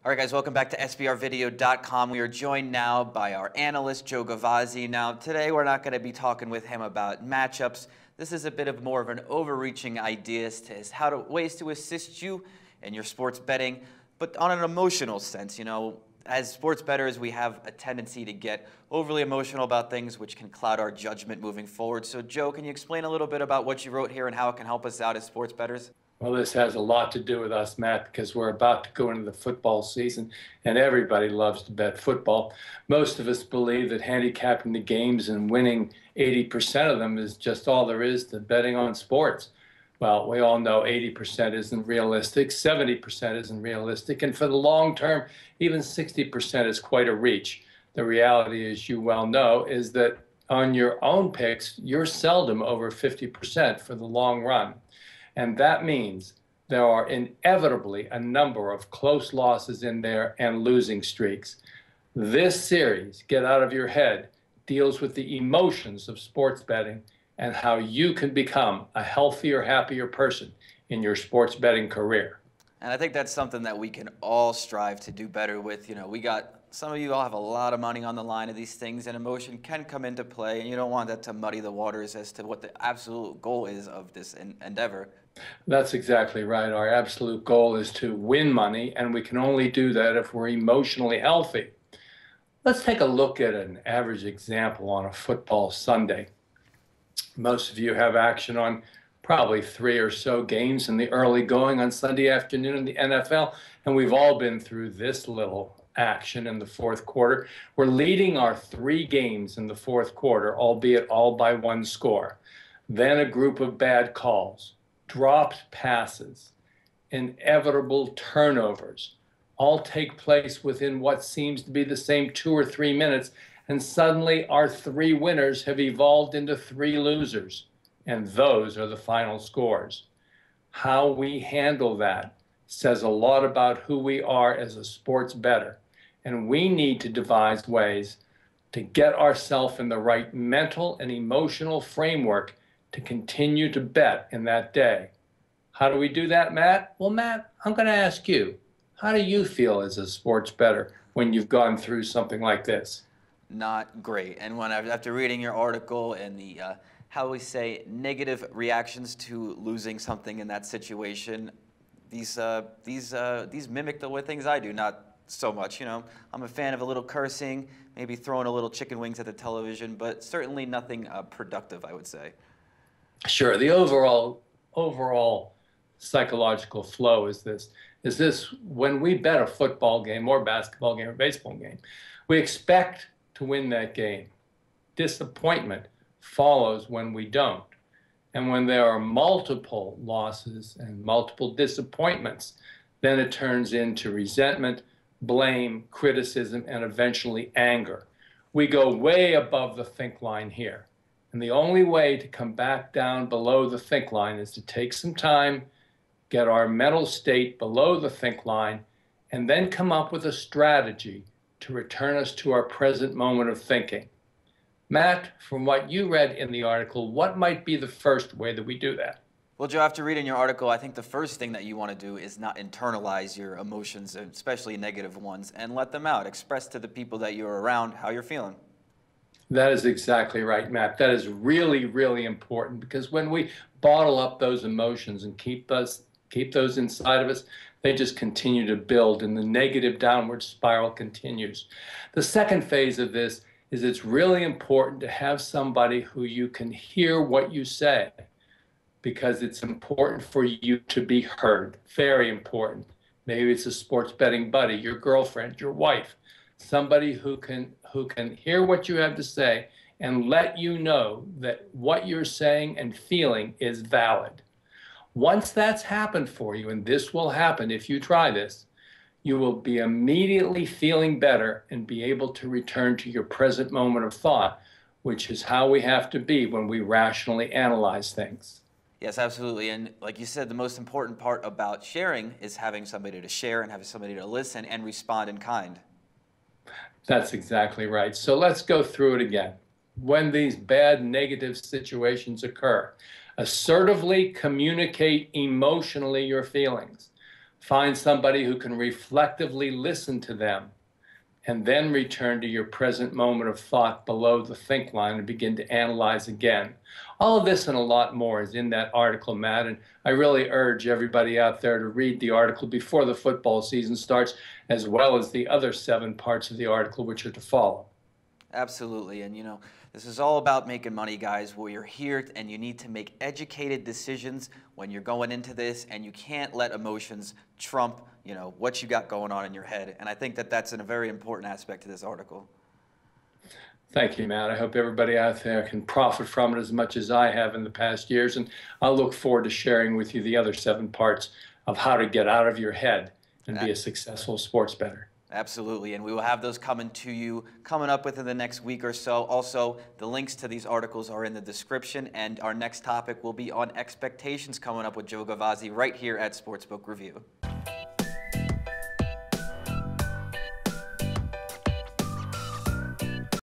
All right, guys, welcome back to SBRvideo.com. We are joined now by our analyst, Joe Gavazzi. Now, today we're not going to be talking with him about matchups. This is a bit of more of an overreaching idea as to ways to assist you in your sports betting, but on an emotional sense. You know, as sports bettors, we have a tendency to get overly emotional about things, which can cloud our judgment moving forward. So, Joe, can you explain a little bit about what you wrote here and how it can help us out as sports bettors? Well, this has a lot to do with us, Matt, because we're about to go into the football season, and everybody loves to bet football. Most of us believe that handicapping the games and winning 80% of them is just all there is to betting on sports. Well, we all know 80% isn't realistic, 70% isn't realistic, and for the long term, even 60% is quite a reach. The reality, as you well know, is that on your own picks, you're seldom over 50% for the long run. And that means there are inevitably a number of close losses in there and losing streaks. This series, Get Out of Your Head, deals with the emotions of sports betting and how you can become a healthier, happier person in your sports betting career. And I think that's something that we can all strive to do better with. You know, some of you all have a lot of money on the line of these things, and emotion can come into play, and you don't want that to muddy the waters as to what the absolute goal is of this endeavor. That's exactly right. Our absolute goal is to win money, and we can only do that if we're emotionally healthy. Let's take a look at an average example on a football Sunday. Most of you have action on probably 3 or so games in the early going on Sunday afternoon in the NFL, and we've all been through this little action in the fourth quarter. We're leading our 3 games in the fourth quarter, albeit all by 1 score. Then a group of bad calls, dropped passes, inevitable turnovers all take place within what seems to be the same 2 or 3 minutes, and suddenly our 3 winners have evolved into 3 losers, and those are the final scores. How we handle that says a lot about who we are as a sports bettor, and we need to devise ways to get ourselves in the right mental and emotional framework to continue to bet in that day. How do we do that, Matt? Well, Matt, I'm going to ask you, how do you feel as a sports bettor when you've gone through something like this? Not great. And after reading your article and the, how we say, negative reactions to losing something in that situation, these mimic the way things I do, not so much. You know, I'm a fan of a little cursing, maybe throwing a little chicken wings at the television, but certainly nothing productive, I would say. Sure. The overall psychological flow is this: when we bet a football game or basketball game or baseball game, we expect to win that game. Disappointment follows when we don't. And when there are multiple losses and multiple disappointments, then it turns into resentment, blame, criticism, and eventually anger. We go way above the think line here. And the only way to come back down below the think line is to take some time, get our mental state below the think line, and then come up with a strategy to return us to our present moment of thinking. Matt, from what you read in the article, what might be the first way that we do that? Well, Joe, after reading your article, I think the first thing that you want to do is not internalize your emotions, especially negative ones, and let them out. Express to the people that you're around how you're feeling. That is exactly right, Matt. That is really, really important, because when we bottle up those emotions and keep those inside of us, they just continue to build and the negative downward spiral continues. The second phase of this is it's really important to have somebody who you can hear what you say, because it's important for you to be heard. Very important. Maybe it's a sports betting buddy, your girlfriend, your wife, somebody who can hear what you have to say and let you know that what you're saying and feeling is valid. Once that's happened for you, and this will happen if you try this, you will be immediately feeling better and be able to return to your present moment of thought, which is how we have to be when we rationally analyze things. Yes, absolutely. And like you said, the most important part about sharing is having somebody to share and having somebody to listen and respond in kind. That's exactly right. So let's go through it again. When these bad negative situations occur, Assertively communicate emotionally your feelings. Find somebody who can reflectively listen to them, and then return to your present moment of thought below the think line and begin to analyze again. All of this and a lot more is in that article, Matt, and I really urge everybody out there to read the article before the football season starts, as well as the other 7 parts of the article which are to follow. Absolutely. And, this is all about making money, guys. Well, you're here and you need to make educated decisions when you're going into this, and you can't let emotions trump, what you got going on in your head. And I think that that's a very important aspect to this article. Thank you, Matt. I hope everybody out there can profit from it as much as I have in the past years. And I'll look forward to sharing with you the other 7 parts of how to get out of your head and be a successful sports bettor. Absolutely, and we will have those coming up within the next week or so. Also, the links to these articles are in the description, and our next topic will be on expectations coming up with Joe Gavazzi right here at Sportsbook Review.